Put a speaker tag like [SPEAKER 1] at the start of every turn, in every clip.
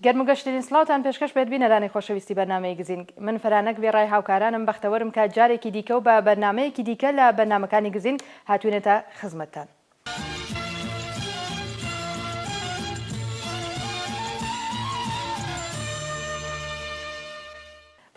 [SPEAKER 1] گەرم و گەشتترین سڵاوتان پێشکەش بێت بینەرانی خۆشەویستی بەرنامەی گزین من فەرانەک وێڕای هاوکارانم بەختەوەرم کە جارێکی دیکە و بە بەرنمەیەکی دیکە لە بەرنمەکانی گزین هاتوونێتە خزمەتتان.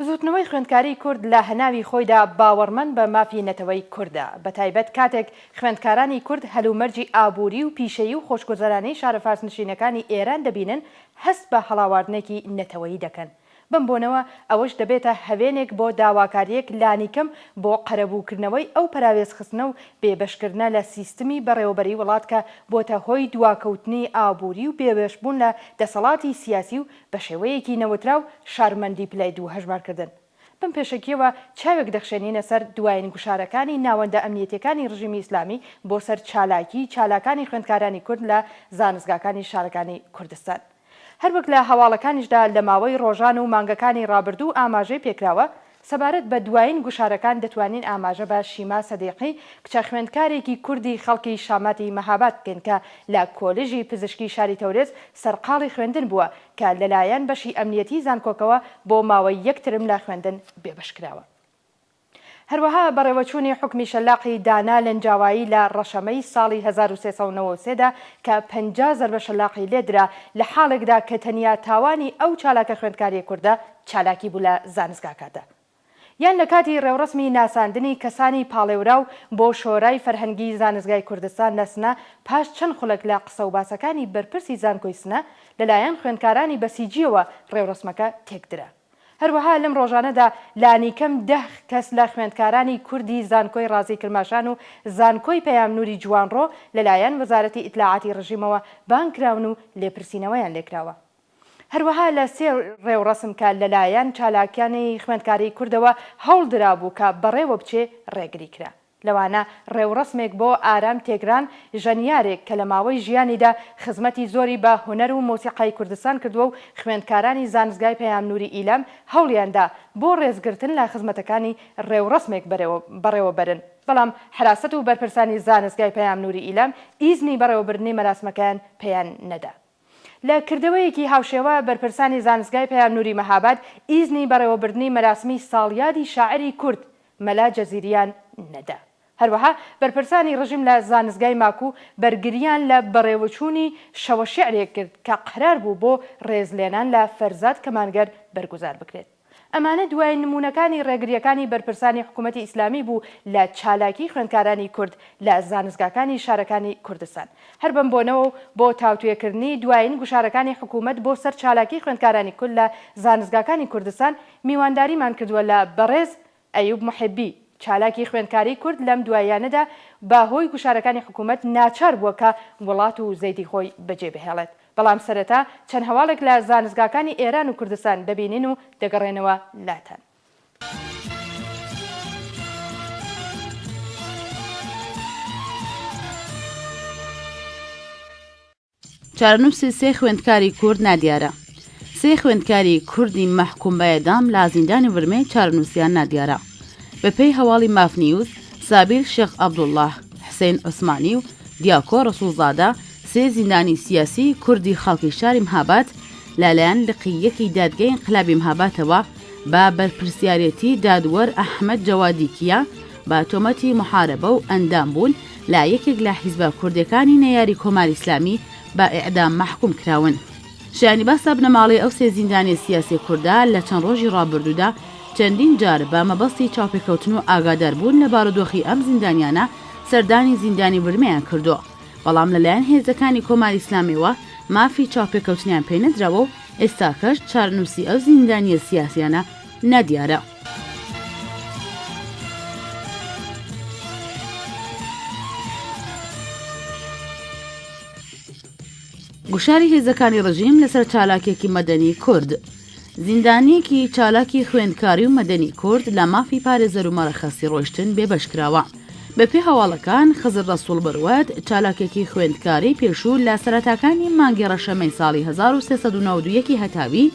[SPEAKER 1] بزوتنەوەی خوێندکاری کورد لە هەناوی خۆیدا باوەڕمەند بە مافی نەتەوەی کوردە بە تایبەت کاتێک خوێندکارانی کورد هەلومەرجی ئابووری و پیشەیی و خۆشگوزەرانەی شارە فارسنشینەکانی ئێران دەبینن هەست بە هەڵاواردنێکی نەتەوەیی دەکەن. بم بۆنەوە ئەوەش دەبێتە هەوێنێک بۆ داواکاریەک لانیکەم بۆ قەرەبووکردنەوەی ئەو پراوێزخستنە و بێبەشکردنە لە سیستمی بەڕێوەبەری وڵات کە بۆتە هۆی دواکەوتنی ئابووری و بێبەشبوون لە دەسەڵاتی سیاسی و بە شێوەیەکی نەوتراو شارمەندی پلای دوو هەژمارکردن. بم پێشەکیەوە چاوێک دەخشێنینە سەر دوایین گوشارەکانی ناوەندە ئەمنیەتەکانی ڕژیمی ئیسلامی بۆ سەر چالاکانی خوێندکارانی کورد لە زانستگاکانی شارەکانی کوردستان. هەر وەک لە هەواڵەکانیشدا لە ماوەی ڕۆژان و مانگەکانی ڕابردوو ئاماژەی پێکراوە سەبارەت بە دوایین گوشارەکان دەتوانین ئاماژە بە شیما سەدیقی کچە خوێندکارێکی کوردی خەڵکی شاماتی مەهاباد بکەین کە لە کۆلێژی پزیشکی شاری تەورێز سەرقاڵی خوێندن بووە کە لەلایەن بەشی ئەمنیەتی زانکۆکەوە بۆ ماوەی یەک ترم لە خوێندن بێبەشکراوە. هەروەها بەڕێوەچوونی حکمی شەلاقی دانا لەنجاوایی لە ڕەشەمەی ساڵی 1393دا کە 50 زەربە شەلاقی لێدرا لە حاڵێکدا کە تەنیا تاوانی ئەو چالاکە خوێندکاری کووردە چالاکی بوو لە زانستگاکاتە. یان لە کاتی ڕێوڕسمی ناساندنی کەسانی پاڵێوراو بۆ شۆرای فەرهەنگی زانستگای کوردستان لەسنە پاش چەند خولەک لە قسە و باسەکانی بەرپرسی زانکۆی سنە لەلایەن خوێندکارانی بەسیجیەوە ڕێوڕسمەکە تێکدرا. هەروەها لەم ڕۆژانەدا لانیکەم 10 کەس لە خوێندکارانی کوردی زانکۆی ڕازی کرماشان و زانکۆی پەیامنووری جوانڕۆ لەلایەن وەزارەتی ئیتلاعاتی ڕژیمەوە بانکراون و لێپرسینەوەیان لێکراوە. هەروەها لە 3 ڕێوڕسم کە لەلایەن چالاکیانی خوێندکاری کوردەوە هەوڵدرا بوو کە بەڕێوە بچێ ڕێگری کرا. لەوانە ڕێوڕسمێک بۆ ئارام تێگران ژەنیارێک کە لە ماوەی ژیانیدا خزمەتی زۆری بە هونەر و مۆسیقای کوردستان کردووە و خوێندکارانی زانستگای پەیامنووری ئیلام هەوڵیاندا بۆ ڕێزگرتن لە خزمەتەکانی ڕێوڕسمێک بەڕێوە بەرن. بەڵام حراست و بەرپرسانی زانستگای پەیامنووری ئیلام ئیزنی بەڕێوەبردنی مەراسمەکەیان پێیان نەدا. لە کردەوەیەکی هاوشێوە بەرپرسانی زانستگای پەیامنووری مەهاباد ئیزنی بەڕێوەبردنی مەراسمی ساڵیادی شاعری کورد مەلا جەزیریان نەدا. هەروەها بەرپرسانی ڕژیم لە زانستگای ماکوو بەرگریان لە بەڕێوەچوونی شەوە شیعرێک کرد کە قەرار بوو بۆ ڕێزلێنان لە فەرزاد کەمانگەر بەرگوزار بکرێت. ئەمانە دوای نمونونەکانی ڕێگریەکانی بەرپرسانی حکوومەتی ئیسلامی بوو لە چالاکی خوێندکارانی کورد لە زانستگاکانی شارەکانی کوردستان. هەر بەم بۆنەوە بۆ تاوتوێکردنی دوایین گوشارەکانی حکوومەت بۆ سەر چالاکی خوێندکارانی کورد لە زانستگاکانی کوردستان میوانداریمان کردووە لە بەڕێز ئەیوب محبی چالاکی خوێندکاری کورد لەم دواییانەدا باهۆی گوشارەکانی حکوومەت ناچار بووە کە وڵات و زەیدی خۆی بەجێ بهێڵێت. بەڵام سەرەتا چەند هەواڵێک لە زانستگاکانی ئێران و کوردستان دەبینین و دەگەڕێنەوە لاتان.
[SPEAKER 2] چارەنووسی 3 خوێندکاری کورد نادیارە. 3 خوێندکاری کوردی مەحکوم بە ئێدام لە زیندانی ورمێ چارەنووسیان نادیارە. بەپێی هەواڵی مافنیوز سابیل شێخ عەبدوڵڵاه حسێن عوسمانی و دیاکۆ ڕەسوولزادە 3 زیندانی سیاسی کوردی خەڵکی شاری مەهاباد لەلایەن لقیەکی دادگای ئینقلابی مەهابادەوە بە بەرپرسیارەتی دادوەر ئەحمەد جەوادیکیە بە تۆمەتی محارەبە و ئەندام بوون لا یەکێک لە حیزبە کوردەکانی نەیاری کۆماری ئیسلامی بە ئیعدام مەحکوم کراون. شایانی باسا بنەماڵی ئەو 3 زیندانی سیاسی کووردا لە چەند ڕۆژی ڕابردوودا چەندین جار بە مەبەستی چاوپێکەوتن و ئاگاداربوون لە بارودۆخی ئەم زیندانیانە سەردانی زیندانی ورمەیان کردووە. بەڵام لەلایەن هێزەکانی کۆماری ئیسلامیەوە مافی چاوپێکەوتنیان پێ نەدراوە و ئێستاکەش چارەنووسی ئەو زیندانیە سیاسیانە نادیارە. گوشاری هێزەکانی ڕژیم لەسەر چالاکێکی مەدەنی کورد. زیندانیەکی چالاکی خوێندکاری و مەدەنی کورد لە مافی پارێزەر و مەرەخەسی ڕۆیشتن بێبەشکراوە. بەپێی هەواڵەکان خزر ڕەسوول بڕوات چالاکێکی خوێندکاری پێشوو لە سەرەتاکانی مانگی ڕەشەمەی ساڵی 1391 هەتاوی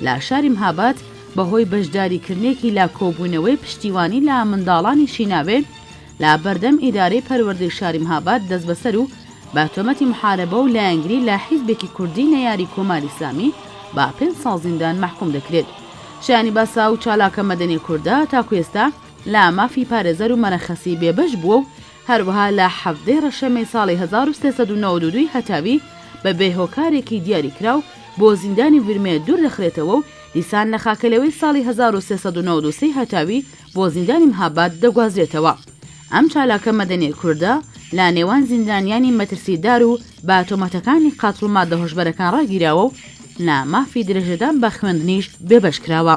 [SPEAKER 2] لە شاری مەهاباد بەهۆی بەشداریکردنێکی لا کۆبوونەوەی پشتیوانی لە منداڵانی شیناوێ لە بەردەم ئیدارەی پەروەردەی شاری مەهاباد دەست بەسەر و بە تۆمەتی محارەبە و لایەنگری لە حیزبێکی کوردی نەیاری کۆماری ئیسلامی با 5 ساڵ زیندان محکوم دەکرێت. شایانی باسا و چالاکە مەدەنی کووردە تاکو ئێستا لە مافی پارێزەر و مەرەخەسی بێبەش بووە و هەروەها لە 17 ڕەشەمەی ساڵی 1392 هەتاوی بە بێهۆکارێکی دیاری کراو بۆ زیندانی ورمێ دوور دەخرێتەوە و دیسان لە خاکەلەوەی ساڵی 1393 هەتاوی بۆ زیندانی مهاباد دەگوازرێتەوە. ئەم چالاکە مەدەنی کووردە لا نێوان زیندانیانی مەترسیدار و با تۆمەتەکانی قاتڵ و مادە هۆشبەرەکان ڕاگیراوە و لا مافی درێژەدان بە خوێندنیش بێبەش کراوە.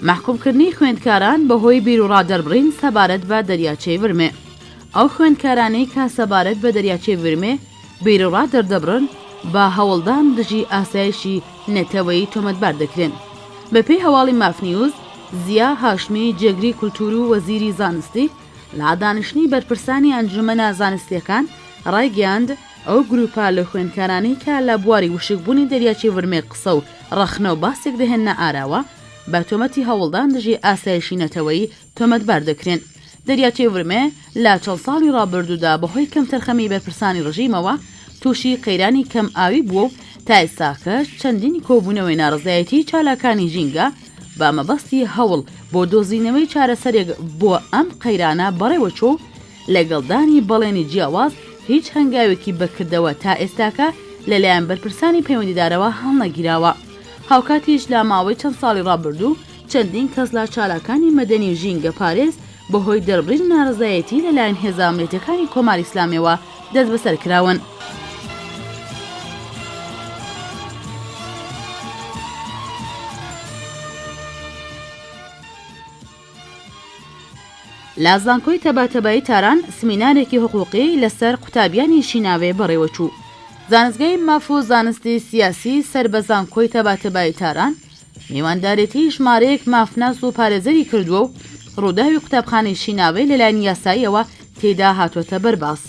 [SPEAKER 2] محکومکردنی خوێندکاران بەهۆی بیر و ڕادەربڕین سەبارەت بە دەریاچەی ورمێ. ئەو خوێندکارانەی کە سەبارەت بە دەریاچەی ورمێ بیر و ڕادەردەبڕن بە هەوڵدان دژی ئاسایشی نەتەوەیی تۆمەتبار دەکرێن. بەپێی هەواڵی مافنیوز، زیا هاشمی جێگری کولتور و وەزیری زانستی لە دانیشتنی بەرپرسانی ئەنجومەنە زانستیەکان ڕایگەیاند ئەو گروپە لە خوێندکارانەی کە لە بواری وشکبوونی دەریاچەی ورمێ قسە و ڕەخنە و باسێک دەهێنە ئاراوە بە تۆمەتی هەوڵدان دژی ئاسایشی نەتەوەیی تۆمەتبار دەکرێن. دەریاچەی ورمێ لە چەند ساڵی ڕابردوودا بەهۆی کەم تەرخەمی بەرپرسانی ڕژیمەوە تووشی قەیرانی کەم ئاوی بووە و تا ئێستاکەش چەندینی کۆبوونەوەی ناڕزایەتی چالاکانی ژینگە با مەبەستی هەوڵ بۆ دۆزینەوەی چارەسەرێک بۆ ئەم قەیرانە بەڕێوەچۆ لەگەڵدانی بەڵێنی جیاواز هیچ هەنگاوێکی بەکردەوە تا ئێستاکە لەلایەن بەرپرسانی پەیوەندیدارەوە هەڵنەگیراوە. هاوکاتیش لە ماوەی چەند ساڵی ڕابردوو چەندین کەس لە چالاکانی مەدەنی و ژینگە پارێز بەهۆی دەربڕین ناڕزایەتی لەلایەن هێزە ئەمنیەتەکانی کۆماری ئیسلامیەوە دەست بەسەر کراون. لە زانکۆی تەباتەبایی تاران سمینارێکی حقوقی لەسەر قوتابیانی شیناوێ بەڕێوەچوو. زانستگای ماف و زانستی سیاسی سەر بە زانکۆی تەباتەبایی تاران میواندارێتی ژمارەیەک مافناس و پارێزەری کردووە و ڕووداوی قوتابخانەی شیناوێ لەلایەن یاساییەوە تێدا هاتوۆتە بەرباس.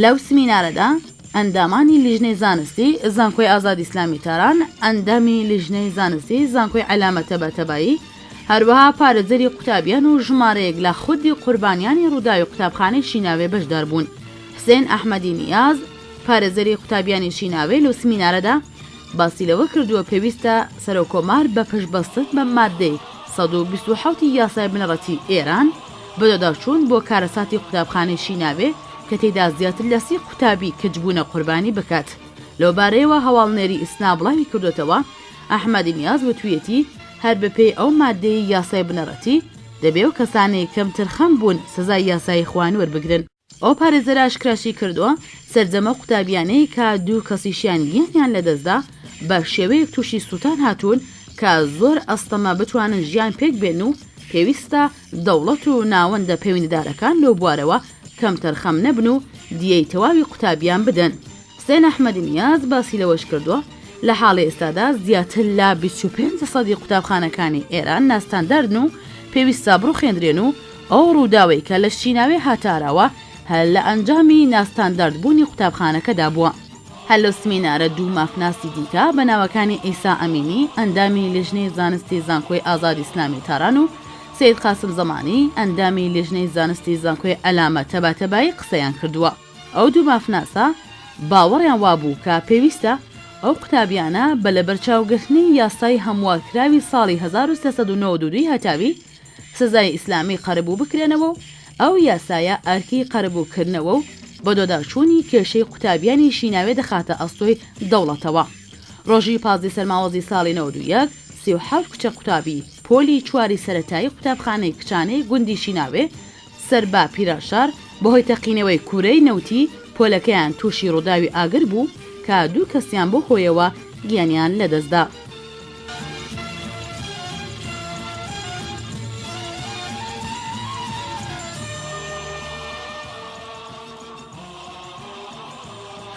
[SPEAKER 2] لەو سمینارەدا ئەندامانی لیژنەی زانستی زانکۆی ئازادی ئیسلامی تاران، ئەندامی لیژنەی زانستی زانکۆی عەلامە تەباتەبایی، هەروەها پارێزەری قوتابیان و ژمارەیەک لە خودی قوربانیانی ڕووداوی قوتابخانەی شیناوێ بەشدار بوون. حسێن ئەحمەدی نیاز پارێزەری قوتابیانی شیناوێ لەو سمینارەدا باسی لەوە کردووە پێویستە سەرۆکۆمار بە پشتبەستن بە مادەی 127 یاسای بنەڕەتی ئێران بەدەداچوون بۆ کارەساتی قوتابخانەی شیناوێ کە تێدا زیاتر لە 30 قوتابی کەچبوونە قوربانی بکات. لەوبارەیەوە هەواڵنێری ئیسنابڵاوی کردوێتەوە. ئەحمەدی نیاز وتویەتی هەر بەپێی ئەو مادەی یاسای بنەڕەتی دەبێ و کەسانەی کەمتر خەم بوون سزای یاسای خوانی وەربگرن. ئەو پارێزەرە ئاشکراشی کردووە سەرجەمە قوتابیانەی کە دوو کەسیشیان گیانیان لەدەستدا بە شێوەیەک تووشی سووتان هاتوون کە زۆر ئەستەمە بتوانن ژیان پێک بێن و پێویستە دەوڵەت و ناوەندە پەیوەندیدارەکان لەو بوارەوە کەمتر خەم نەبن و دیەی تەواوی قوتابیان بدەن. حسێن ئەحمەدی نیاز باسی لەوەش کردووە لە حاڵی ئێستادا زیاتر لە 25% قوتابخانەکانی ئێران ناستاندەرن و پێویستە بڕوخێندرێن و ئەو ڕووداوەی کە لە شیناوێ هاتاراوە هەر لە ئەنجامی ناستاندەردبوونی قوتابخانەکەدا بووە. هەر لەو سمینارە دوو مافناسی دیکە بە ناوەکانی ئیسا ئەمینی ئەندامی لیژنەی زانستی زانکۆی ئازادی ئیسلامی تاران و سید قاسم زەمانی ئەندامی لیژنەی زانستی زانکۆی عەلامە تەباتەبایی قسەیان کردووە. ئەو دوو مافناسە باوەڕیان وابوو کە پێویستە ئەو قوتابیانە بە لە بەرچاوگرتنی یاسای هەموارکراوی ساڵی 1392 هەتاوی سزای ئیسلامی قەرەبوو بکرێنەوە و ئەو یاسایە ئەرکی قەرەبووکردنەوە و بە دۆداچوونی کێشەی قوتابیانی شیناوێ دەخاتە ئەستۆی دەوڵەتەوە. ڕۆژی 15 سەرماوەزی ساڵی 91 37 کچە قوتابی پۆلی چواری سەرەتایی قوتابخانەی کچانەی گوندی شیناوێ سەر بە پیراشار بەهۆی تەقینەوەی کوورەی نەوتی پۆلەکەیان تووشی ڕووداوی ئاگر بوو کە دوو کەسیان بۆ هۆیەوە گیانیان لەدەستدا.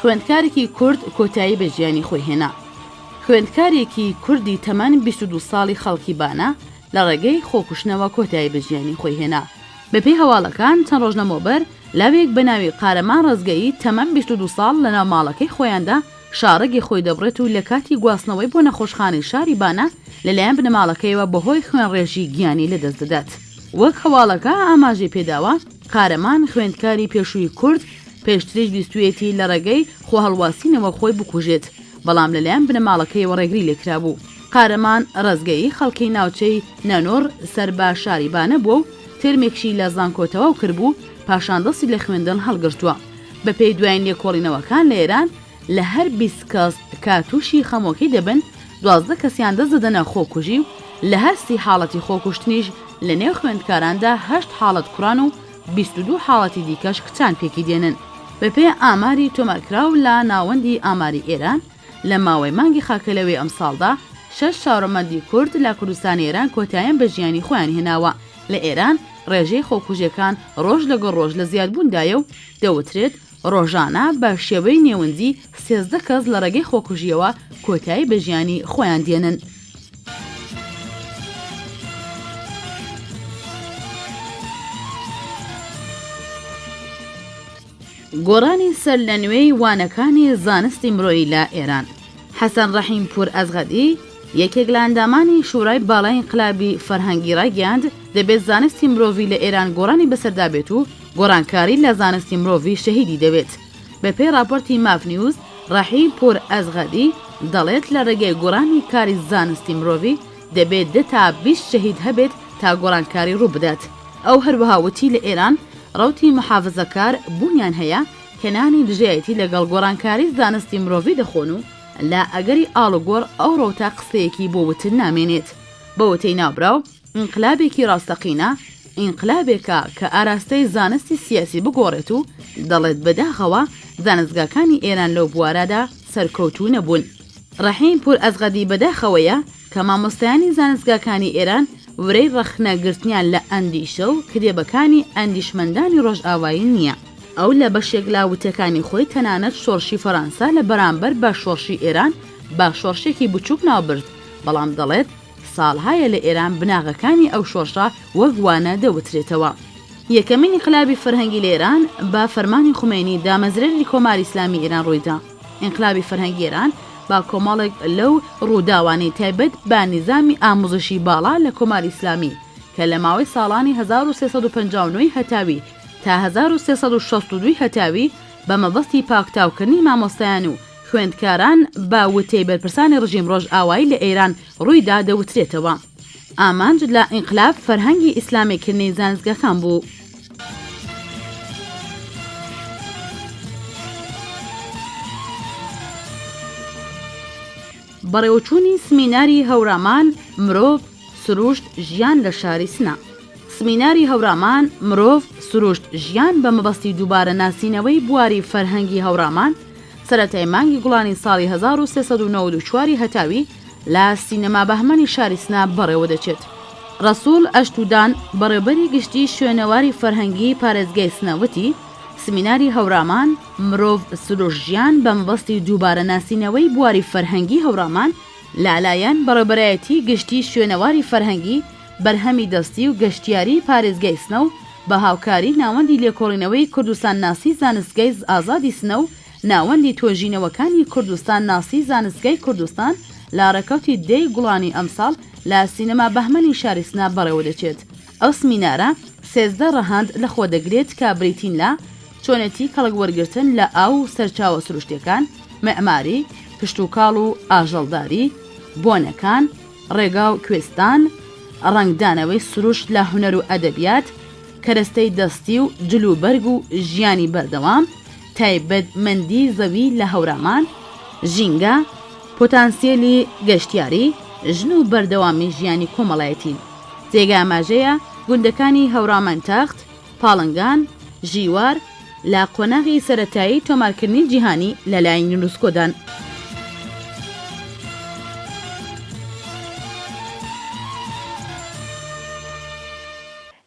[SPEAKER 2] خوێندکارێکی کورد کۆتایی بە ژیانی خۆی هێنا. خوێندکارێکی کوردی تەمەن 22 ساڵی خەڵکی بانە لە ڕێگەی خۆکوشتنەوە کۆتایی بە ژیانی خۆی هێنا. بەپێی هەواڵەکان چەند ڕۆژ لەمەوبەر لاوێک بە ناوی قارەمان ڕزگەیی تەمەن 22 ساڵ لە ناو ماڵەکەی خۆیاندا شارەگی خۆی دەبڕێت و لە کاتی گواستنەوەی بۆ نەخۆشخانەی شاری بانە لەلایەن بنەماڵەکەیەوە بەهۆی خوێن ڕێژی گیانی لەدەست دەدات. وەک هەواڵەکە ئاماژەی پێداوە قارەمان خوێندکاری پێشووی کورد پێشتریش بیستوێتی لە ڕێگەی خۆ هەڵواسینەوە خۆی بکوژێت بەڵام لەلایەن بنەماڵەکەیەوە ڕێگری لێکرابوو. قارەمان ڕزگەی خەڵکی ناوچەی نەنۆر سەربا شاریبانە بووە و ترمێکشی لە زانکۆتەوە کردبوو پاشان دەستی لە خوێندن هەڵگرتووە. بە پێی دوایین لێکۆڵینەوەکان لە ئێران لە هەر 20 کەس کاتوشی خەمۆکی دەبن 12 کەسیان دەستدەدەنە خۆکوژی و لە هەستی حاڵەتی خۆکوشتنیش لە نێو خوێندکاراندا 8 حاڵەت کوڕان و 22 حاڵەتی دیکەش کچان پێکی دێنن. بەپێ ئاماری تۆمارکراو لە ناوەندی ئاماری ئێران لە ماوەی مانگی خاکەلەوەی ئەم ساڵدا 6 چاوەڕەمەندی کورد لە کوردستانی ئێران کۆتاییان بە ژیانی خۆیان هێناوە. لە ئێران ڕێژەی خۆکوژیەکان ڕۆژ لەگەڵ ڕۆژ لە زیادبووندایە و دەوترێت ڕۆژانە بە شێوەی نێوەندی 13 کەس لە ڕێگەی خۆکوژیەوە کۆتایی بە ژیانی خۆیان دێنن. گۆڕانی سەر لە نوێی وانەکانی زانستی مرۆیی لە ئێران. حەسەن ڕەحیم پور ئەزغەدی یەکێک لە ئەندامانی شورای باڵای ئینقلابی فەرهەنگی ڕاگەیاند دەبێت زانستی مرۆڤی لە ئێران گۆڕانی بەسەردا بێت و گۆڕانکاری لە زانستی مرۆڤی شەهیدی دەبێت. بەپێی راپۆرتی مافنیوز ڕەحیم پور ئەزغەدی دەڵێت لە ڕێگەی گۆڕانی کاری زانستی مرۆڤی دەبێت 10 تا 20 شەهید هەبێت تا گۆڕانکاری ڕوو بدات. ئەو هەروەها وتی لە ئێران ڕوتی محافزەکار بوونیان هەیە کەنانی دژایەتی لەگەڵ گۆڕانکاری زانستی مرۆڤی دەخۆن و لا ئەگەری ئاڵوگۆڕ ئەو ڕۆتا قسەیەکی بۆ وتن نامێنێت. بە وتەی ناوبراو ئینقلابێکی ڕاستەقینە ئینقلابێکە کە ئاراستەی زانستی سیاسی بگۆڕێت و دەڵێت بەداخەوە زانستگاکانی ئێران لەو بوارەدا سەرکەوتوو نەبوون. ڕەحیم پور ئەزغەدی بەداخەوەیە کە مامۆستایانی زانستگاکانی ئێران ورەی ڕەخنەگرتنیان لە ئەندیشە و کتێبەکانی ئەندیشمەندانی ڕۆژئاوایی نییە. ئەو لە بەشێک لا وتەکانی خۆی تەنانەت شۆڕشی فەڕەنسا لە بەرامبەر بە شۆڕشی ئێران با شۆڕشێکی بچووک ناوبرد بەڵام دەڵێت ساڵهایە لە ئێران بناغەکانی ئەو شۆڕشە وەگوانە دەوترێتەوە. یەکەمین ئینقلابی فەرهەنگی لە ئێران بە فەرمانی خومێنی دامەزرێنی کۆماری ئیسلامی ئێران ڕوویدا. ئینقلابی فەرهەنگی ئێران با کۆمەڵێک لەو ڕووداوانی تایبەت بە نیزامی ئاموزشی باڵا لە کۆماری ئیسلامی کە لە ماوەی ساڵانی 1359 هەتاوی تا 1362 هەتاوی بە مەبەستی پاکتاوکردنی مامۆستایان و خوێندکاران با وتەی بەرپرسانی ڕژیم ڕۆژئاوایی لە ئێران ڕوویدا دەوترێتەوە. ئامانج لە ئینقلاب فەرهەنگی ئیسلامیکردنی زانستگاکان بوو. بەڕێوەچوونی سمیناری هەورامان مرۆڤ سروشت ژیان لە شاری سنا. سمیناری هەورامان مرۆڤ سروشت ژیان بە مەبەستی دووبارە ناسینەوەی بواری فەرهەنگی هەورامان سەرەتای مانگی گوڵانی ساڵی 1394 هەتاوی لە سینەما بەهمەنی شاری سنا بەڕێوە دەچێت. ڕەسوول ئەشتودان بەڕێوەبەری گشتی شوێنەواری فەرهەنگی پارێزگای سنەوتی سمیناری هەورامان مرۆڤ سروشت ژیان بە مەبەستی دووبارە ناسینەوەی بواری فەرهەنگی هەورامان لالایەن بەڕێوەبەرایەتی گشتی شوێنەواری فەرهەنگی بەرهەمی دەستی و گەشتیاری پارێزگای سنە و بە هاوکاری ناوەندی لێکۆڵینەوەی کوردستان ناسی زانستگای ئازادی سنە و ناوەندی تۆژینەوەکانی کوردستان ناسی زانستگای کوردستان لە ڕێکەوتی دەی گوڵانی ئەمساڵ لە سینەما بەهمەنی شاری سنا بەڕێوە دەچێت. ئەو سمینارە 13 ڕەهاند لەخۆ دەگرێت کە بریتین لە چۆنەتی کەڵک وەرگرتن لە ئاو و سەرچاوە سروشتیەکان، مەعماری، پشتوکاڵ و ئاژەڵداری، بۆنەکان، ڕێگا و کوێستان، ڕنگدانەوەی سروشت لە هونەر و ئەدەبیات، کەرەستەی دەستی و جلوبەرگ و ژیانی بەردەوام، تایبەتمەندی زەوی لە هەورامان، ژینگە، پۆتانسیێلی گەشتیاری، ژن و بەردەوامی ژیانی کۆمەڵایەتی. جێگا ئاماژەیە گوندەکانی هەورامان تەخت، پاڵنگان، ژیوار لە قۆناغی سەرەتایی تۆمارکردنی جیهانی لەلایەن یونسکۆدان.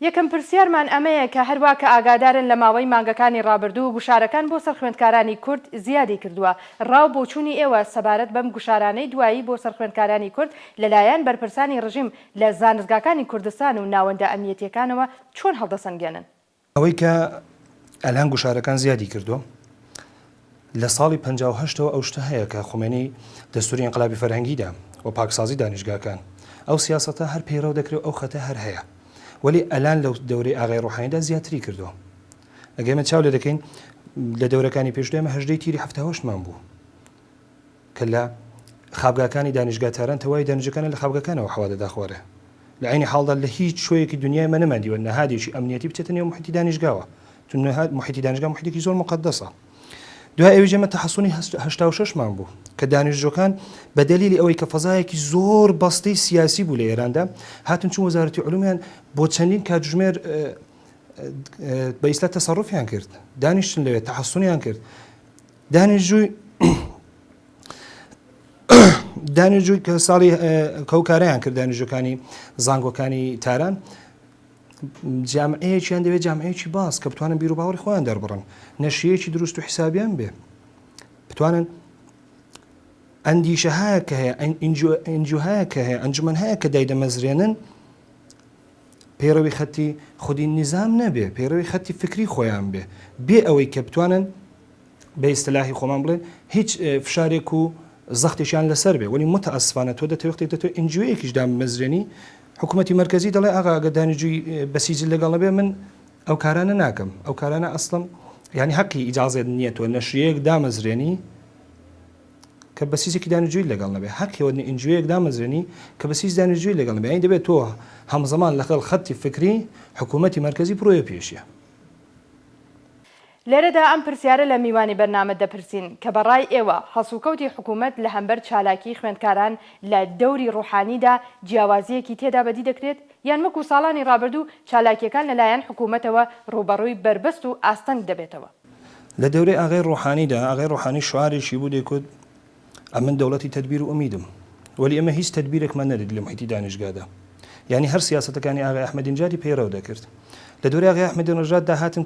[SPEAKER 1] یەکەم پرسیارمان ئەمەیە کە هەروە کە ئاگادارن لە ماوەی مانگەکانی ڕابردوو گوشارەکان بۆ سەر خوێندکارانی کورد زیادی کردووە. ڕاو بۆچوونی ئێوە سەبارەت بەم گوشارانەی دوایی بۆ سەر خوێندکارانی کورد لەلایەن بەرپرسانی ڕژیم لە زانستگاکانی کوردستان و ناوەندە ئەمنیەتیەکانەوە چۆن هەڵدەسەنگێنن؟
[SPEAKER 3] ئەوەی کە ئەلان گوشارەکان زیادی کردووە لە ساڵی 58ەوە ئەو شتە هەیە کە خومێنی دەستوری ئینقلابی فەرهەنگیدا و پاکسازی دانیشگاکان ئەو سیاسەتە هەر پەیڕەو دەکرێت ئەو خەتە هەر هەیە وەلی ئەلان لەو دەورەی ئاغای ڕۆحانیدا زیاتری کردووە. ئەگەمە چاو لێ دەکەین لە دەورەکانی پێشدەمە 18 تیری 1970مان بوو کە لە خابگاکانی دانیشگاتاران تەواوی دانیشەکانە لە خابگاکانەوە حەوا دەخوارێ. لە عینی حاڵدا لە هیچ شوەیەکی دنیای مە نەماندیوە نەهادێکی ئەمنیەتی بچێتە نێو محیتی دانیشگاوە، چون محیتی دانیشگا محیتێکی زۆر مقدسە. دوای ئەوی ژەمە تەحەسوونی 86مان بوو کە دانیشتۆکان بە دەلیلی ئەوەی کە فەزایەکی زۆر بەستەی سیاسی بوو لە ئێراندا هاتن چون وەزارەتی علومیان بۆ چەندین کاتژمێر بە ئیسلا تەسەڕوفیان کرد، دانیشتن لەوێ تەحەسوونیان کرد. دانیشتجووی کە ساڵی کەوکارەیان کرد دانیشتەکانی زانگۆکانی تاران جامعەیەکیان دەوێت جامعەیەکی باس کە بتوانن بیر و باوەڕی خۆیان دەربڕن، نەشریەکی دروست و حیسابیان بێ، بتوانن ئەندیشە هەیە کە هەیە ئەنجو هەیە کە هەیە ئەنجومەن هەیە کە دایدەمەزرێنن پێڕەوی خەتی خودی نظام نەبێ، پێڕەوی خەتی فکری خۆیان بێ ئەوەی کە بتوانن بە ئیستلاحی خۆمان بڵێن هیچ فشارێک و زەختێکیان لەسەر بێ. وەلی متەئەسفانە تۆ دەتەوێت دەتەوێت ئەنجوەیەکیش دامەزرێنی حکوومەتی مرکزی دەڵێ ئاغا ئەگە دانیجووی بەسیجل لەگەڵ نەبێ من ئەو کارانە ناکەم، ئەو کارانە ئەسڵم ینی حەقی ئیجازێت نییە تۆ نەشریەیەک دامەزرێنی کە بەسیزێکی دانیجووی لەگەڵ نەبێ، حەقیەوە ئەنجوەیەک دامەزرێنی کە بەسیز دانیجووی لەگەڵ نەبێ. ئەین دەبێت تۆ هەمزەمان لەخەڵ خەتی فکری حکوومەتی مرکزی بڕۆیە پێشیە.
[SPEAKER 1] لێرەدا ئەم پرسیارە لە میوانی بەرنامە دەپرسین کە بەڕای ئێوە هەسوکەوتی حکوومەت لە هەمبەر چالاکی خوێندکاران لە دەوری ڕوحانیدا جیاوازیەکی تێدا بەدی دەکرێت یان وەکو ساڵانی ڕابردوو چالاکیەکان لەلایەن حکوومەتەوە ڕوبەڕووی بربەست و ئاستەنگ دەبێتەوە.
[SPEAKER 3] لە دەورەی ئاغای ڕوحانیدا ئاغای ڕوحانی شعارێکی بوو دەیکوت ئەمن دەوڵەتی تەدبیر و ئومیدم، وەلی ئەمە هیچ تەدبیرێکمان نەدید لە محیتی دانیشگادا، یعنی هەر سیاسەتەکانی ئاغای ئەحمەدینژادی پەیڕەو دەکرد. لە دەورەی ئاغای ئەحمەدینژاد داهاتن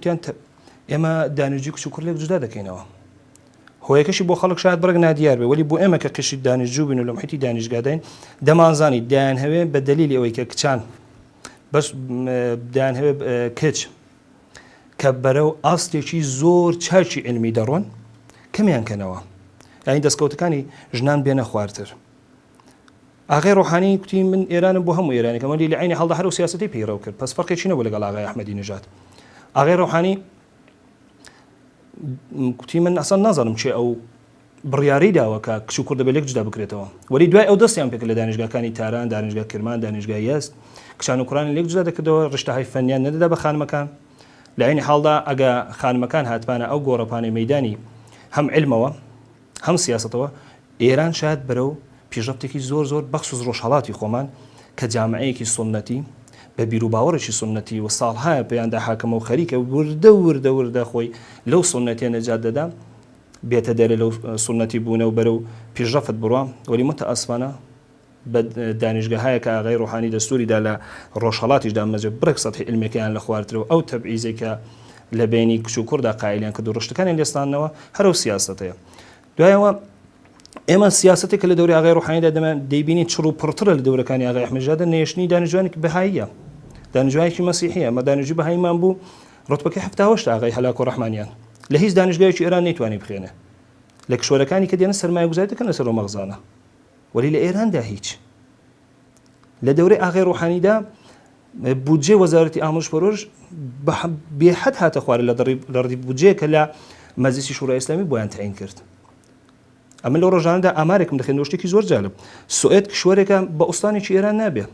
[SPEAKER 3] ئێمە دانیجی کچ و کوڕلێک جودا دەکەینەوە، هۆیەکەشی بۆ خەڵک شاید بڕێک نادیار بێ، وەلی بۆ ئێمە کە قشی دانیجوو بین و لە محیتی دانیشگاداین دەمانزانی دایان هەوێ بە دەلیلی ئەوەی کە کچان بەس دایان هەوێ کچ کە بەرەو ئاستێکی زۆر چاچی علمی دەڕۆن کەمیان کەنەوە، یانی دەستکەوتەکانی ژنان بێنە خواردتر. ئاغای ڕۆحانی کوتی من ئێرانم بۆ هەموو ئێرانی کەمەلی لە عینی هەڵدا هەر و سیاسەتی پەیڕەو کرد، پس فەرقێکی نەبوو لەگەڵ ئاغای ئەحمەدینژاد. ئاغای ڕۆحانی کوتی من ئەسان نازانم چێ ئەو بڕیاری داوە کە کچ و کوڕ دەبێت لێک جودا بکرێتەوە، وەلی دوای ئەو دەستیان پێکرد لە دانیشگاکانی تاران، دانیشگا کرمان، دانیشگای یەست کچان و کوڕانی لێک جودا دەکردەوە، ڕشتەهای فەنیان نەدەدا بە خانمەکان. لە عینی حاڵدا ئەگە خانمەکان هاتمانە ئەو گۆڕەپانەی مەیدانی هەم علمەوە هەم سیاسەتەوە، ئێران شاید بەرەو پیشرەفتێکی زۆر بەخش و ڕۆژهەڵاتی خۆمان کە جامعەیەکی سنەتی بە بیر و باوەڕێکی سنەتی و ساڵهایە پێیاندا حاکەمە و خەریکە وردە خۆی لەو سنەتیە نەجات دەدا بێتە دەرە لەو سنەتی بوونە و بەرەو پیشرەفت بڕوە. وەلی متەئەسفانە بە دانیشگاهایە کە ئاغای ڕوحانی دەستوریدا لە ڕۆژهەڵاتیشدا مەجە بڕێک سەدحی علمەکەیان لە خواردترەوە ئەو تەبعیزێکە لە بینی کچ و کوڕدا قایلیان کە ڕشتەکانی لێستانەوە هەرو سیاسەتەیە. دوایەوە ئێمە سیاسەتێک کە لە دەوری ئاغای ڕوحانیدا دەمان دەیبینی چڕ و پڕترە لە دەورەکانی ئاغای ئەحمەدینژاد نێشتنی دانیشتوانێکی بەهاییە، دانیشتوانێکی مەسیحیە، ئەمە دانیشتوی بەهاییمان بوو ڕوتبەکەی 78 ئاغای هەلاک و ڕەحمانیان لە هیچ دانیشگایەکی ئێران نەیتوانی بخوێنێ، لە کشوەرەکانی کە دێنە سەرمایەگوزاری دەکەن لەسەر مەغزانە، وەلی لە ئێراندا هیچ. لە دەورەی ئاغای ڕوحانیدا بودجێ وەزارەتی ئامۆژ پەرۆژ بێحەد هاتە خوارە لە ڕێی بودجێ کە لە مەجلیسی شورای ئیسلامی بۆیان تەعیین کرد. ئەمە لەو ڕۆژانەدا ئامارێکم دەخێن شتێکی زۆر جالب، سوئێد کشوەرێکە بە ئوستانێکی ئێران نابێ،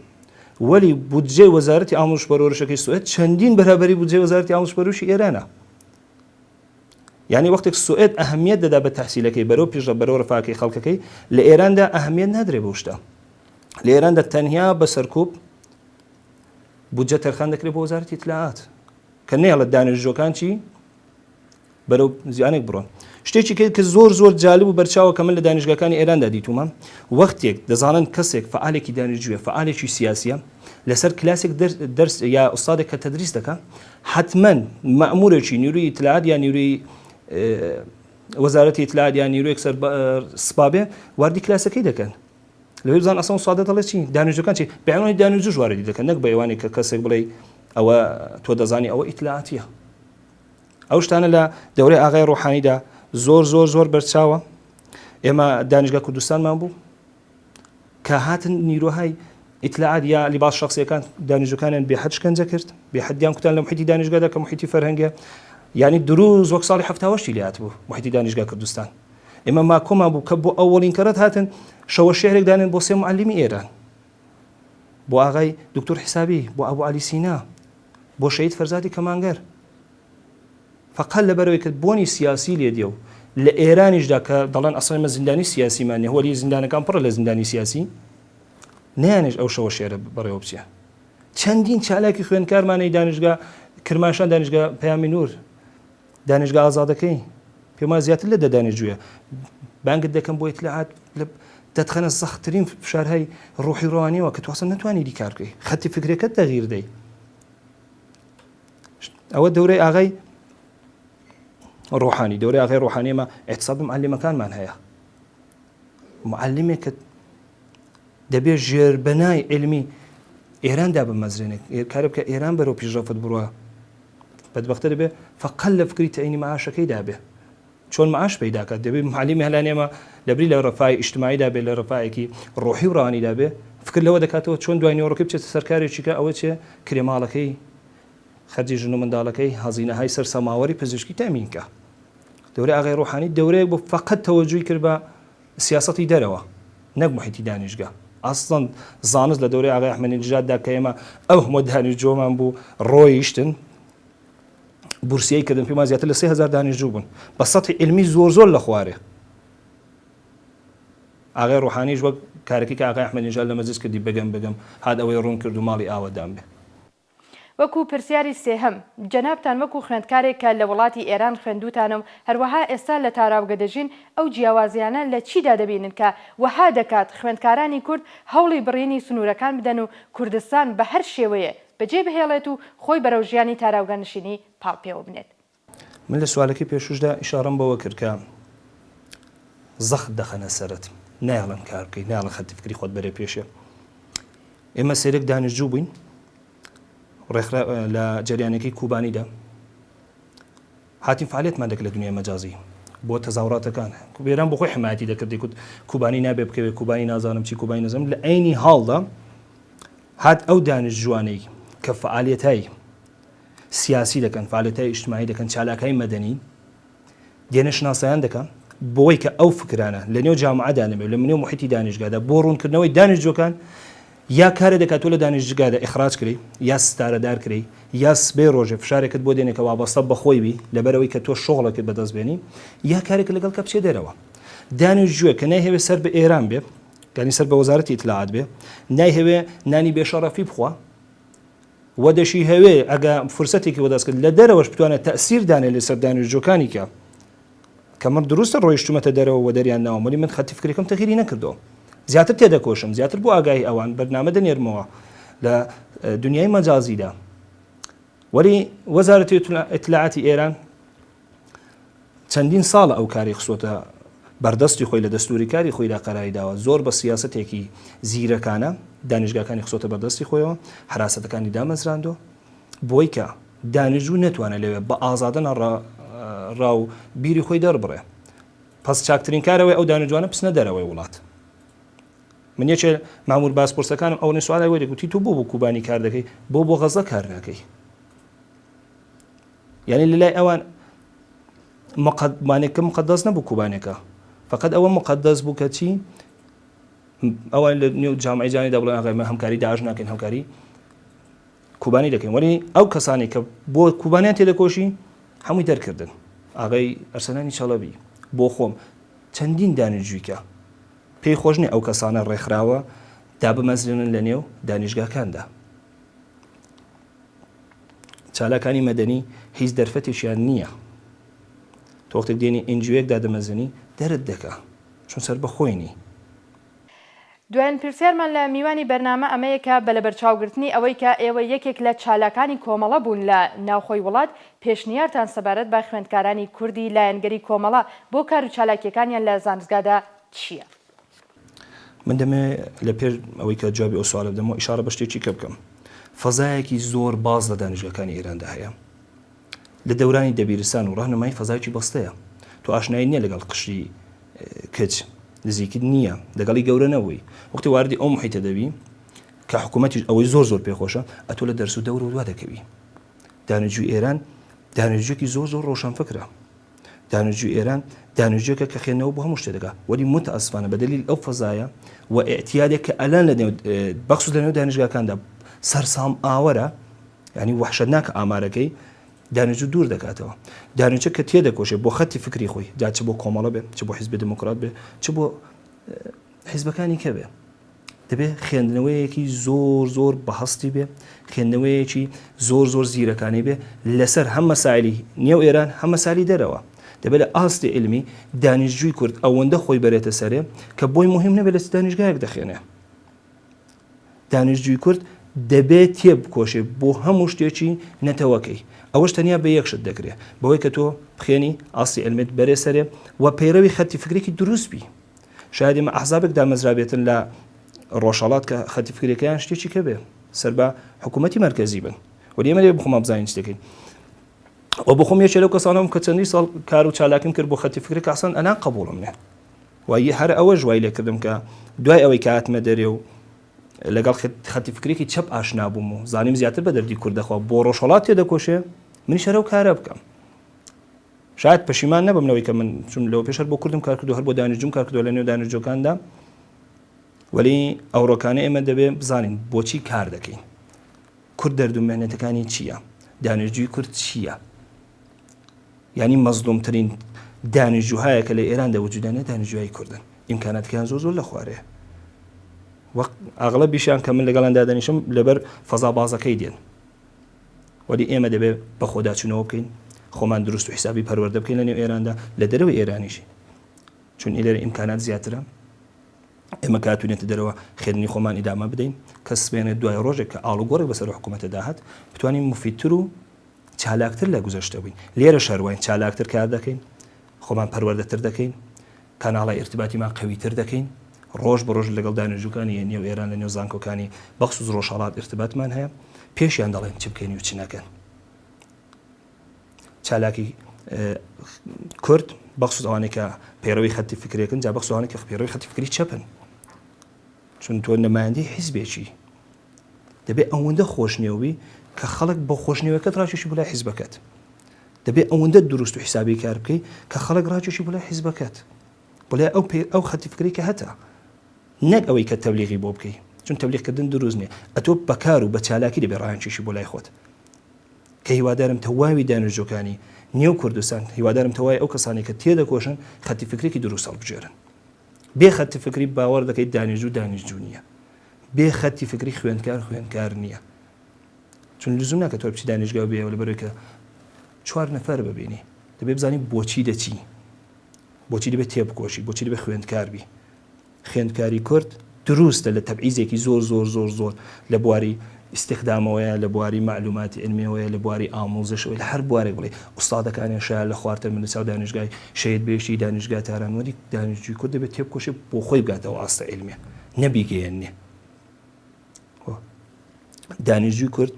[SPEAKER 3] وەلی بودجێ وەزارەتی ئامۆژ پەرۆژەکەی سوئێد چەندین بەرابەری بودجێ وەزارەتی ئامۆژ پەرۆژی ئێرانە. یعنی وەختێک سوئێد ئەهەمیەت دەدا بە تەحسیلەکەی بەرەو پیشە بەرەو ڕفاقی خەڵکەکەی، لە ئێراندا ئەهەمیەت نادرێ بەو شتە. لە ئێراندا تەنیا بە سەرکوب بودجە تەرخان دەکرێت بۆ وەزارەتی ئیتلاعات کە نێڵە دانیشتوەکان چی بەرەو زیانێک بڕۆن. شتێکی کە زۆر جالب و بەرچاوە کە من لە دانیشگاکانی ئێراندا دیتومە، وەختێک دەزانن کەسێک فعالێکی دانیشتوویە فعالێکی سیاسیە لەسەر کلاسێک دەرس یا ئوستادێک کە تەدریس دەکات، حتمەن مەئمورێکی نیروی ئیتلاعات یا نیروی وەزارەتی ئیتلاعات یا نیرویەک سەر سپابێ واردی کلاسەکەی دەکەن. لەوێ بزان ئەسڵ سوادە دەڵێت چی دانیشتوەکان چی بەیانەوەی دانیشتووش واردی دەکەن، نەک بە ئێوانی کە کەسێک بڵێ ئەوە تۆ دەزانی ئەوە ئیتلاعاتیە. ئەو شتانە لە دەورەی ئاغای ڕوحانیدا زۆر بەرچاوە. ئێمە دانیشگا کوردستانمان بوو کە هاتن نیرۆهای ئیتلاعات یا لیباس شخصیەکان دانیژەکانیان بێحەد شکنجە کرد بێحەدیان کوتان لە محیتی دانیشگادا کە محیتی فەرهەنگە یعنی دروست وەک ساڵی 1970 لات بوو محیتی دانیشگا کوردستان ئێمە ماکۆمان بوو کە بۆ ئەوڵین کەرت هاتن شەوە شێعرێک دانن بۆ سێ معلمی ئێران بۆ ئاغای دکتۆر حسابی بۆ ئەبوو عەلی سینا بۆ شەهید فەرزادی کەمانگەر فقط لەبەرەوەی کە بۆنی سیاسی لێ دێ و لە ئێرانیشدا کە دەڵێن ئەسڵی مە زیندانی سیاسیمان نیە هۆلی زیندانەکان پڕە لە زیندانی سیاسی نیانش ئەو شەوە شێرە بەڕێوە بچێ چەندین چالاکی خوێندکارمانەی دانیشگا کرماشان دانیشگا پەیامی نور دانیشگا ئازادەکەی پێما زیاتر لە دەدانیژوویە بانگت دەکەم بۆ ئیتلاعات دەتخەنە سەختترین فشارهای ڕوحی ڕۆحانیەوە کە تواسە ناتوانانی دیکار بکەی خەتی فکرەکەت تەغییر دەی ئەوە دەورەی ئاغای ڕۆحانی دەورەی ئاغای ڕۆحانیەمە ئێحتساب معلمەکانمان هەیە معلمێک کە دەبێت ژێربەنای علمی ئێراندا بمەزرێنێت کارە بکە ئێران بەرەو پیشرەفت بڕوە بەدبەختە دەبێت فقط لە فکری تەعینی معاشەکەی دابێ چۆن معاش پەیداکات دەبێت معلمی هەلانێمە لەبری لە ڕەفای ئیجتیماعیدا بێت لە ڕەفایەکی ڕۆحی و ڕوانیدا بێ فکر لەوە دەکاتەوە چۆن دوای نێوەڕۆکەی بچێتە سەرکارێکیکە ئەوە چێ کرێماڵەکەی خەرجی ژن و منداڵەکەی هەزینەهای سەر سەماوەری پزیشکی تەمینکە دەورەی ئاغای ڕۆحانی دەورەیەک بۆ فقط تەوەجوی کرد بە سیاسەتی دەرەوە نەک محیتی دانیشگا ئەسڵەن زانست لە دەورەی ئاغای ئەحمەدینژاددا کە ئێمە ئەو هەموو دانیشتجۆمان بوو ڕۆیشتن بورسیەی کردن پێمان زیاتر لە 3000 دانیشتجوو بوون بە سەطحی علمی زۆر لە خوارێ ئاغای ڕۆحانیش وەک کارێکی کە ئاغای ئەحمەدینژاد لە مەجلیس کردی بەگەم هات ئەوەی ڕوون کرد و ماڵی ئاوەدان بێ
[SPEAKER 1] وەکو پرسیاری سێهەم جەنابتان وەکو خوێندکارێک کە لە وڵاتی ئێران خوێندوتانم هەروەها ئێستا لە تاراوگە دەژین ئەو جیاوازیانە لە چیدا دەبینن کە وەها دەکات خوێندکارانی کورد هەوڵی بڕینی سنوورەکان بدەن و کوردستان بە هەر شێوەیە بەجێ بهێڵێت و خۆی بەرەو ژیانی تاراوگە نشینی پاڵپێوە بنێت
[SPEAKER 3] من لە سوالەکەی پێشوشدا ئیشارەم بەوە کرد کە زەخت دەخەنە سەرت نایڵم کار بکەیت ناڵە خەتی فکری خۆت بەرێ پێشێ ئێمە سێرێک دانیشتجوو بووین لە جریانەکەی کوبانیدا هاتین فعالێتمان دەکرد لە دنیای مەجازی بۆ تەزاوراتەکان کوبێران بۆ خۆی حمایەتی دەکردی کوت کوبانی نابێ بکەوێت کوبانی نازانم چی کوبانی نەزانم لە عینی حاڵدا هات ئەو دانیشتجوانەی کە فعالێتایی سیاسی دەکەن فعالێتایی ئیجتیماعی دەکەن چالاکای مەدەنی دێنە شناسایان دەکەن بۆی کە ئەو فکرانە لە نێو جامعەدا نەبێت لە نێو محیتی دانیشگادا بۆ ڕوونکردنەوەی دانیشتجوەکان یا کارە دەکاتۆ لە دانیشتگادا ئیخراج کری یا ستارەدار کری یا سبەی ڕۆژێ فشارێکت بۆ دێنێکە وابەستە بەخۆی بی لەبەرەوەی کە تۆ شغڵەکەت بەدەستبێنی یا کارێک لەگەڵ کە بچێ دەرەوە دانیشتجوێ کە نایهەوێ سەر بە ئێران بێ یعنی سەر بە وەزارەتی ئیتلاعات بێ نایهەوێ نانی بێشەڕەفی بخوا وەدەشی هەوێ ئەگە فرسەتێکی وەدەست کرد لە دەرەوەش بتوانێت تەئسیر دانێ لەسەر دانیشتجوەکانی کە من دروستە ڕۆیشتومەتە دەرەوە و دەریان ناوە وەلی من خەتی فکرەکەم تەغییری نەکردەوە زیاتر تێدەکۆشم زیاتر بۆ ئاگای ئەوان بەرنامە دەنێرمەوە لە دنیای مەجازیدا وەری وەزارەتی ئیتلاعاتی ئێران چەندین ساڵە ئەو کاری خسۆتە بەردەستی خۆی لە دەستوری کاری خۆیدا قەرایداوە زۆر بە سیاسەتێکی زیرەکانە دانیشگاکانی خسۆتە بەردەستی خۆیەوە حراسەتەکانی دامەزراندۆ بۆی کە دانیشتجوو نەتوانێت لەوێ بە ئازادەن ڕاو بیری خۆی دەربڕێ پس چاکترین کارەوەی ئەو دانیشتجوانە پسنە دەرەوەی وڵات من یەکێ مامور باسپۆرسەکانم ئەو سوالای وەری گوتی تو بۆ کوبانی کار دەکەی بۆ غەزە کار ناکەی یعنی لەلای ئەوان مانێکە مقدەس نەبوو کوبانێکە فقط ئەوە مقدەس بوو کە چی ئەوان لە نێو جامعەی جانی دا بڵێن ئاغای هەمکاری داعش ناکەین هەمکاری کوبانی دەکەین وەلی ئەو کەسانی کە بۆ کوبانیان تێدەکۆشی هەمووی دەرکردن ئاغای ئەرسەلانی چەڵەبی بۆ خۆم چەندین دانیشتجوویکە پێی خۆش نیە ئەو کەسانە ڕێکخراوە دابمەزرێنن لە نێو دانیشگاکاندا چالاکانی مەدەنی هیچ دەرفەتێکیان نییە تۆ وەختێک دێنی ئنجوەیەک دادەمەزنی دەرت دەکا چون سەر بەخۆینی
[SPEAKER 1] دوایین پرسیارمان لە میوانی بەرنامە ئەمەیە کە بە لە بەرچاوگرتنی ئەوەی کە ئێوە یەکێک لە چالاکانی کۆمەڵە بوون لە ناوخۆی وڵات پێشنیارتان سەبارەت بە خوێندکارانی کوردی لایەنگەری کۆمەڵە بۆ کار و چالاکیەکانیان لە زانستگادا چییە؟
[SPEAKER 3] من دەمێ لە پێر ئەوەی کە جوابی ئەو سوالە بدەمەوە ئیشارە بە شتێکی کە بکەم فەزایەکی زۆر باز لە دانیشگاکانی ئێراندا هەیە لە دەورانی دەبیرستان و ڕاهنمایی فەزایکی بەستەیە تۆ ئاشنایی نییە لەگەڵ قشری کچ نزیکت نییە لەگەڵی گەورە نەبووی وەختی واردی ئەو محیتە دەبی کە حکوومەتی ئەوەی زۆر پێخۆشە ئەتۆ لە دەرس و دەور و دوا دەکەوی. دانیجوی ئێران دانیجوێکی زۆر ڕۆشن فکرە. دانیجوی ئێران دانیجوێکە کە خێنەوە بۆ هەموو شتێ دەکات، وەلی متەئەسفانە بەدەلیل ئەو فەزایە و ئێعتیادێک کە ئەلان لە بەخصوص لە نێو دانیشگاکاندا سەرسام ئاوەرە، ینی وەحشەتناکە ئامارەکەی دانیجو دوور دەکاتەوە. دانیجە کە تێدەکۆشێت بۆ خەتی فکری خۆی، جا چ بۆ کۆمەڵە بێ، چ بۆ حیزبی دموکرات بێ، چ بۆ حیزبەکانی کە بێ، دەبێت خوێندنەوەیەکی زۆر بەهەستی بێ، خوێندنەوەیەکی زۆر زیرەکانی بێ لەسەر هەم مەسائلی نێو ئێران هەم مەسائلی دەرەوە. دەبێت لە ئاستی علمی دانیشتجووی کورد ئەوەندە خۆی بەرێتە سەرێ کە بۆی مهم نەبێت لە دانیشگایەک دەخێنێ. دانیشتجووی کورد دەبێت تێبکۆشێ بۆ هەموو شتێکی نەتەوەکەی. ئەوەش تەنیا بە یەکشت دەکرێت بەوەی کە تۆ بخێنی ئاستی علمێت بەرێ سەرێ و پەیڕەوی خەتی فکرێکی دروست بی. شاید ئێمە ئەحزابێک دامەزرابێتن لە ڕۆژهەڵات کە خەتی فکرەکەیان شتێکی کە بێ سەر بە حکوومەتی مەرکەزی بن، وەلی ئێمە لێ بخۆم بزانین شتێکین. ئەو بخۆم یەکێ لەو کەسانەوەم کە چەندی ساڵ کار و چالاکیم کرد بۆ خەتی فکرێک ئاسان ئەنا قبوڵم نێ. وای هەر ئەوە ژوای لێ کردم کە دوای ئەوەی کە هاتمە دەرێ و لەگەڵ خەتی فکرێکی چەپ ئاشنا بووم و زانیم زیاتر بە دەردی کوردەخوا بۆ ڕۆژهەڵات تێدەکۆشێ، منی شەرە و کارە بکەم. شاید پەشیمان نەبم لەوەی کە من چون لەوە پێشەر بۆ کوردم کار کردو، هەر بۆ دانیژوم کار کردو لە نێو دانیژۆکاندا، وەلی ئەوڕۆکانە ئێمە دەبێت بزانین بۆچی کار دەکەین، کورد دەرد و مێنەتەکانی چییە، دانیژجووی کورد چییە. ینی مەزلومترین دانیژجوهایە کە لە ئێراندا وجودانە دانیژجوهای کوردن، ئیمکاناتیان زۆر لە خوارێ. وەک ئاغڵب بیشیان کە من لەگەڵاندا دانیشم لەبەر فەزا بازەکەی دێن، وەلی ئێمە دەبێت بە خۆداچوونەوە بکەین، خۆمان دروست و حیسابی پەروەردە بکەین لە نێو ئێراندا، لە دەرەوەی ئێرانیشی، چون ئێرە ئیمکانات زیاترە. ئێمە کاتونێتە دەرەوە خێنی خۆمان ئیدامە بدەین کە سبێنێت دوای ڕۆژێک کە ئاڵوگۆڕێک بەسەر حکوومەتە داهات بتوانین مفیدتر و چالاکتر لە گوزەشتە بووین. لێرە شەروین چالاکتر کار دەکەین، خۆمان پەروەردەتر دەکەین، کاناڵی ئیرتیباتیمان قەویتر دەکەین، ڕۆژ بە ڕۆژ لەگەڵ دانیژووکانی نێو ئێران لە نێو زانکۆکانی بەخسوس ڕۆژهەڵات ئیرتیباتمان هەیە، پێشیان دەڵێن چ بکەین و چ نەکەن. چالاکی کورد بەخسوس ئەوانەی کە پەیڕەوی خەتی فکرێکن، جا بەخسوس ئەوانەی کە پەیڕەوی خەتی فکری چەپن، چون تۆ نەمایەندەی حیزبێکی دەبێت ئەوەندە خۆشنێوی کە خەڵک بە خۆشنێوەکەت ڕاکێشی بۆ لای حیزبەکەت، دەبێت ئەوەندە دروست و حیسابی کار بکەی کە خەڵک ڕاکێشی بۆ لای حیزبەکەت، بۆ لای ئەو خەتی فکری کە هەتا، نەک ئەوەی کە تەبلیغی بۆ بکەی، چون تەبلیغکردن دروست نییە. ئەتۆ بەکار و بە چالاکی دەبێت ڕایانکێشی بۆ لای خۆت، کە هیوادارم تەواوی دانیژۆکانی نێو کوردستان، هیوادارم تەواوی ئەو کەسانی کە تێدەکۆشن خەتی فکرێکی دروست هەڵبژێرن. بێ خەتی فکری باوەڕ دەکەیت دانیژوو نییە، بێ خەتی فکری خوێندکار نییە، چون لزوم ناکە تۆ بچی دانیژگا بێ لەبەرەوەی کە 4 نەفەر ببینی، دەبێت بزانی بۆچی دەچی، بۆچی دەبێت تێبکۆشی، بۆچی دەبێت خوێندکار بی. خوێندکاری کورد دروستە لە تەبعیزێکی زۆر لە بواری استخدامەوەیە، لە بواری معلوماتی علمیەوەیە، لە بواری ئامۆزشەوەی، لە هەر بوارێک بڵێ ئوستادەکانیان شایە لە خواردتر منسا و دانیژگای شەید بێشتی دانیژگا تارانوەری دانیژجووی کورد دەبێت تێبکۆشێ بۆ خۆی بگاتەوە ئاستە علمیە، نەبیگەیەنێ. دانیژجووی کورد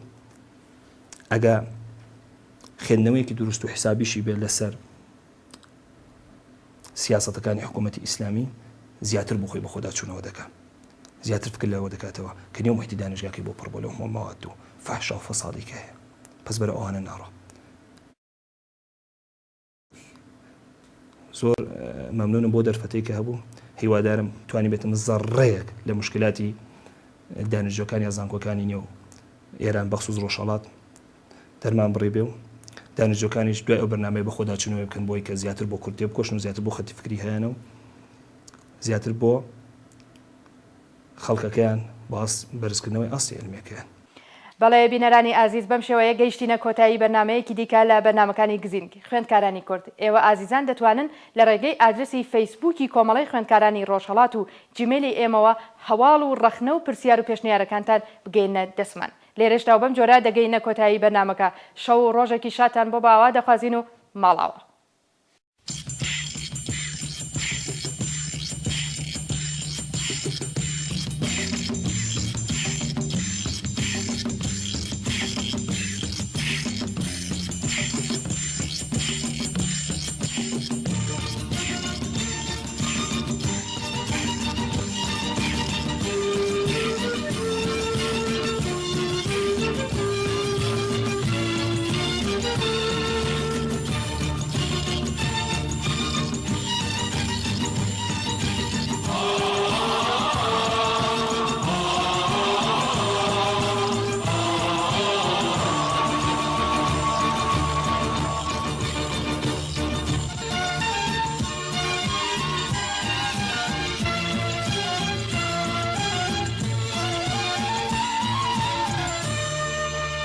[SPEAKER 3] ئەگە خوێندنەوەیەکی دروست و حیسابیشی بێت لەسەر سیاسەتەکانی حکوومەتی ئیسلامی، زیاتر بۆ خۆی بە خۆدا چوونەوە دەکات، زیاتر فکر لەوە دەکاتەوە کە نێو محیتی دانیژگاکەی بۆ پڕ بۆ لەو مەواد و فەحشا و فەسادی کە هەیە. پس بەرە ئەوانە ناڕۆ. زۆر مەمنونم بۆ دەرفەتەی کە هەبوو، هیوادارم توانی بێتم زەڕەیەک لە مشکلاتی دانیژۆکانی یا زانکۆکانی نێو ئێران بەخسوس ڕۆژهەڵات دەرمان بڕێ بێ و دانیژۆکانیش دوای ئەو بەرنامەی بە خۆداچوونەوە بکەن بۆی کە زیاتر بۆ کورد تێبکۆشن و زیاتر بۆ خەتی فکری هەیەنە و زیاتر بۆ خەڵکەکەیان باس بەرزکردنەوەی ئاستی علمیەکەیان.
[SPEAKER 1] بەڵێ بینەرانی ئازیز بەم شێوەیە گەیشتینە کۆتایی بەرنامەیەکی دیکە لە بەرنامەکانی گزینگی خوێندکارانی کورد. ئێوە ئازیزان دەتوانن لە ڕێگەی ئادرسی فەیسبووکی کۆمەڵی خوێندکارانی ڕۆژهەڵات و جیمێلی ئێمەوە هەواڵ و ڕەخنە و پرسیار و پێشنیارەکانتان بگەینە دەسمان. لێرەشدا و بەم جۆرە دەگەینە کۆتایی بەرنامەکە. شەو و ڕۆژێکی شاتان بۆ باوا دەخوازین و ماڵاوە.